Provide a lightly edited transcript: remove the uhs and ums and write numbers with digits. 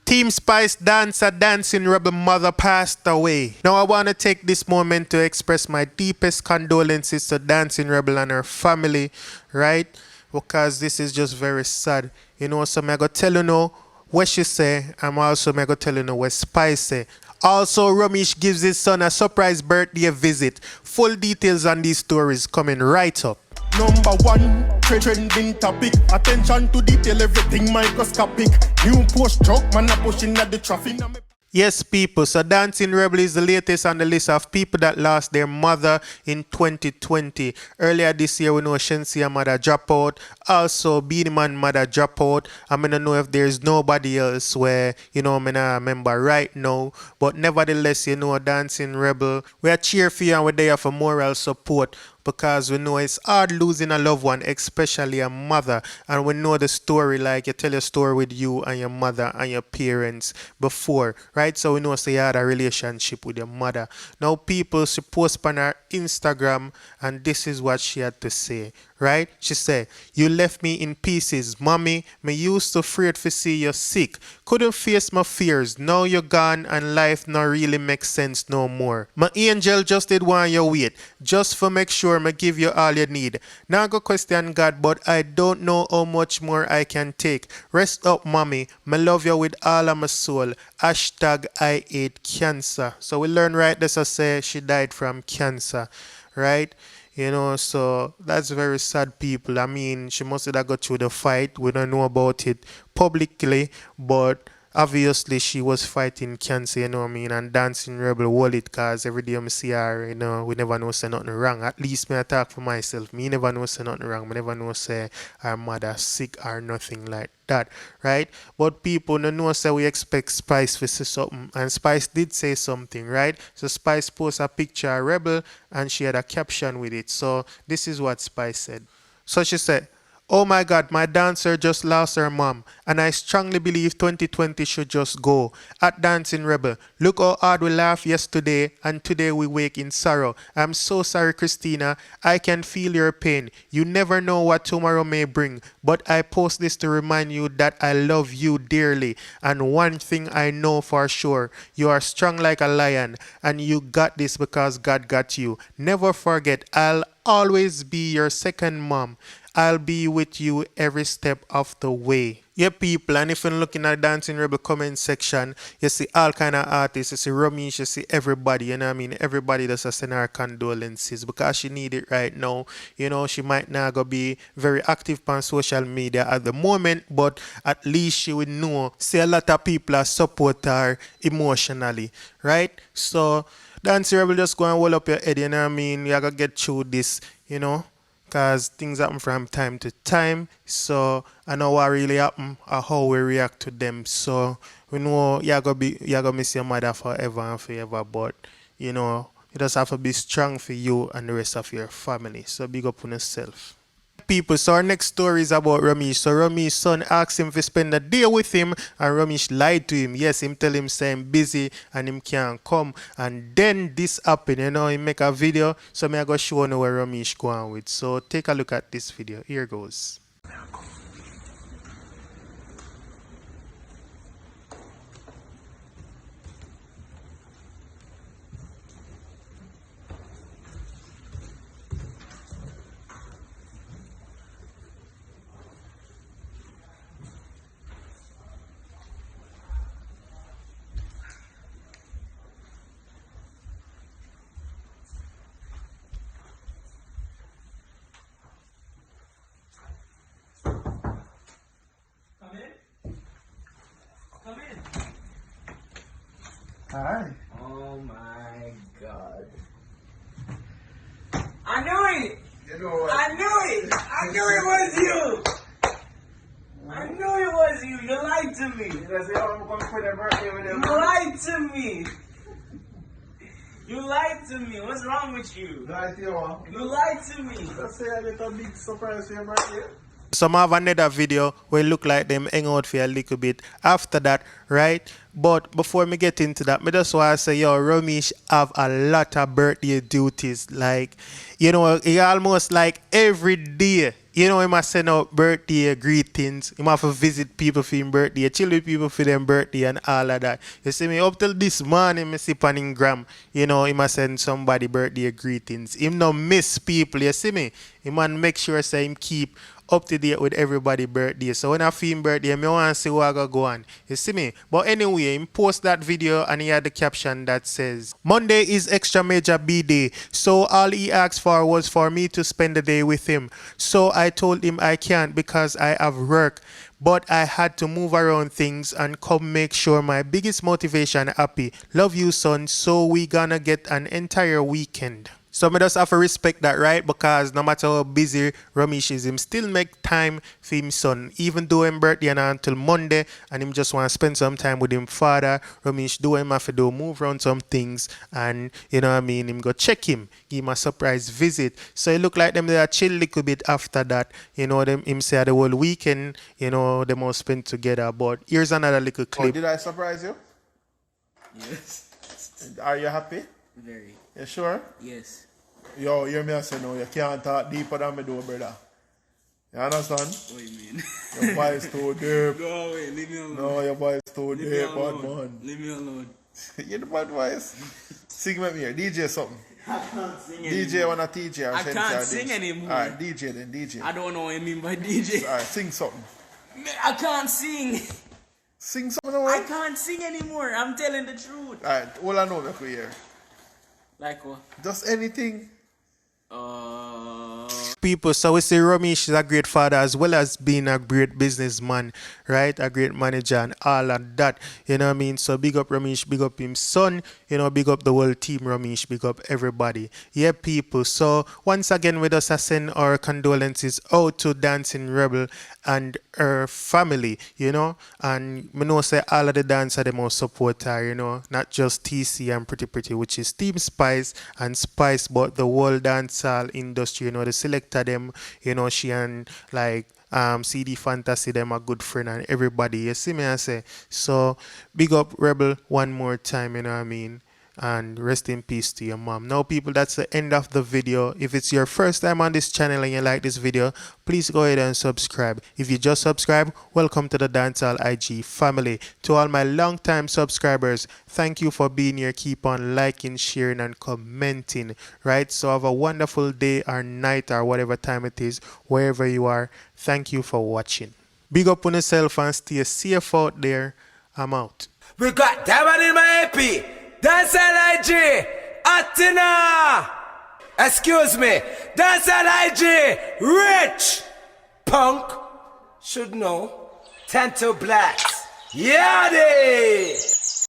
Team Spice dancer Dancing Rebel mother passed away. Now I want to take this moment to express my deepest condolences to Dancing Rebel and her family, right? Because this is just very sad. You know, so I go tell you now what she say. I'm also going to tell you now what Spice say. Also, Romish gives his son a surprise birthday visit. Full details on these stories coming right up. Number one, trending topic. Attention to detail, everything microscopic. New post truck, man a pushing at the traffic. Yes, people, so Dancing Rebel is the latest on the list of people that lost their mother in 2020. Earlier this year, we know Shensia mother drop out. Also, Beanie Man mother drop out. I don't know if there's nobody else where, you know, I not remember right now. But nevertheless, you know, Dancing Rebel, we are cheer for you and we're there for moral support. Because we know it's hard losing a loved one, especially a mother. And we know the story, like you tell your story with you and your mother and your parents before, right? So we know so you had a relationship with your mother. Now people, she post on her Instagram and this is what she had to say, right? She said, "You left me in pieces, mommy. Me used to afraid to see you sick. Couldn't face my fears. Now you're gone and life not really makes sense no more. My angel just did want you wait. Just for make sure me give you all you need. Now go question God, but I don't know how much more I can take. Rest up, mommy. Me love you with all of my soul. Hashtag I hate cancer." So we learn right this I say she died from cancer, right? You know, so that's very sad, people. I mean, she must have got through the fight. We don't know about it publicly, but obviously she was fighting cancer, you know what I mean, and Dancing Rebel hold it because every day I see her, you know, we never know say nothing wrong. At least me I talk for myself. Me never know say nothing wrong. Me never know say her mother sick or nothing like that, right? But people don't know say we expect Spice to say something, and Spice did say something, right? So Spice posted a picture of Rebel and she had a caption with it. So this is what Spice said. So she said, "Oh my God, my dancer just lost her mom, and I strongly believe 2020 should just go. At Dancing Rebel, look how hard we laughed yesterday, and today we wake in sorrow. I'm so sorry, Christina. I can feel your pain. You never know what tomorrow may bring, but I post this to remind you that I love you dearly. And one thing I know for sure, you are strong like a lion, and you got this because God got you. Never forget, I'll always be your second mom. I'll be with you every step of the way." Yeah, people, and if you're looking at Dancing Rebel comment section, you see all kind of artists, you see Romish, you see everybody, you know what I mean? Everybody does send her condolences because she need it right now. You know, she might not go be very active on social media at the moment, but at least she would know, see a lot of people are support her emotionally, right? So, Dancing Rebel, just go and hold up your head, you know what I mean? You gotta get through this, you know? Because things happen from time to time. So I know what really happen or how we react to them. So we know you're gonna miss your mother forever and forever, but you know, you just have to be strong for you and the rest of your family. So big up on yourself. People, so our next story is about Romish. So Romish's son asked him to spend a day with him, and Romish lied to him. Yes, him tell him say him busy and him can't come. And then this happened, you know, he make a video. So me I go show you where Romish go on with. So take a look at this video. Here goes. Hi. Oh my God. I knew it! You know what? I knew it! I knew it was you! I knew it was you! You lied to me! You say, oh, I'm going to put a birthday with them. You lied to me! You lied to me! What's wrong with you? Lie to you, what? You lied to me! Just say I get a big surprise for your birthday. Some have another video where it look like them hang out for a little bit after that, right? But before me get into that, me just want to say, yo, Romish have a lot of birthday duties. Like, you know, he almost like every day You know, he must send out birthday greetings. He must visit people for his birthday, chill with people for their birthday and all of that. You see me, up till this morning, I see on Ingram, you know, he must send somebody birthday greetings. Him no miss people, you see me? He man make sure say him keep up to date with everybody birthday. So when I feel him birthday, I want to see what I go on. You see me? But anyway, he post that video and he had the caption that says, Monday is extra major B-day. So all he asked for was for me to spend the day with him. So I told him I can't because I have work. But I had to move around things and come make sure my biggest motivation happy. Love you, son. So we gonna get an entire weekend. So I just have to respect that, right? Because no matter how busy Romish is, him still make time for him son. Even though him birthday and until Monday and him just want to spend some time with him father, Romish do him have to do move around some things and you know what I mean, him go check him, give him a surprise visit. So it look like them they are chill a little bit after that. You know, them him say the whole weekend, you know, they must spend together. But here's another little clip. Oh, did I surprise you? Yes. Are you happy? Very. You sure? Yes. Yo, hear me I say no, you can't talk deeper than me do, brother. You understand? What do you mean? Your voice too deep. Go away, leave me alone. No, your voice too Leave me deep, bad alone. man. Leave me alone. You the bad voice? Sing with me here. DJ something. I can't sing DJ anymore. wanna teach you. I can't sing anymore. Alright, DJ then, DJ. I don't know what you mean by DJ. Alright, sing something. I can't sing. Sing something I away. can't sing anymore. I'm telling the truth. Alright, all I know me for here. Like what? Just anything. People, so we say Romish is a great father as well as being a great businessman, right? A great manager and all of that. You know what I mean? So big up Romish, big up him son, you know, big up the whole team Romish, big up everybody. Yeah, people. So once again with us, I send our condolences out to Dancing Rebel and her family, you know. And I know say all of the dancers they must support her, you know, not just TC and Pretty, which is Team Spice and Spice, but the whole dancehall industry, you know, the selector them, you know, she and like CD Fantasy, them a good friend and everybody, you see me I say. So big up Rebel one more time, you know what I mean? And rest in peace to your mom. Now people, that's the end of the video. If it's your first time on this channel and you like this video, please go ahead and subscribe. If you just subscribe, welcome to the Dancehall IG family. To all my long time subscribers, thank you for being here. Keep on liking, sharing and commenting, right? So have a wonderful day or night or whatever time it is, wherever you are. Thank you for watching. Big up on yourself and stay safe out there. I'm out. We got Diamond in my AP. Dancehall IG. Atina. Excuse me. Dancehall IG. Rich. Punk. Should know. 10 to blacks. Yadi.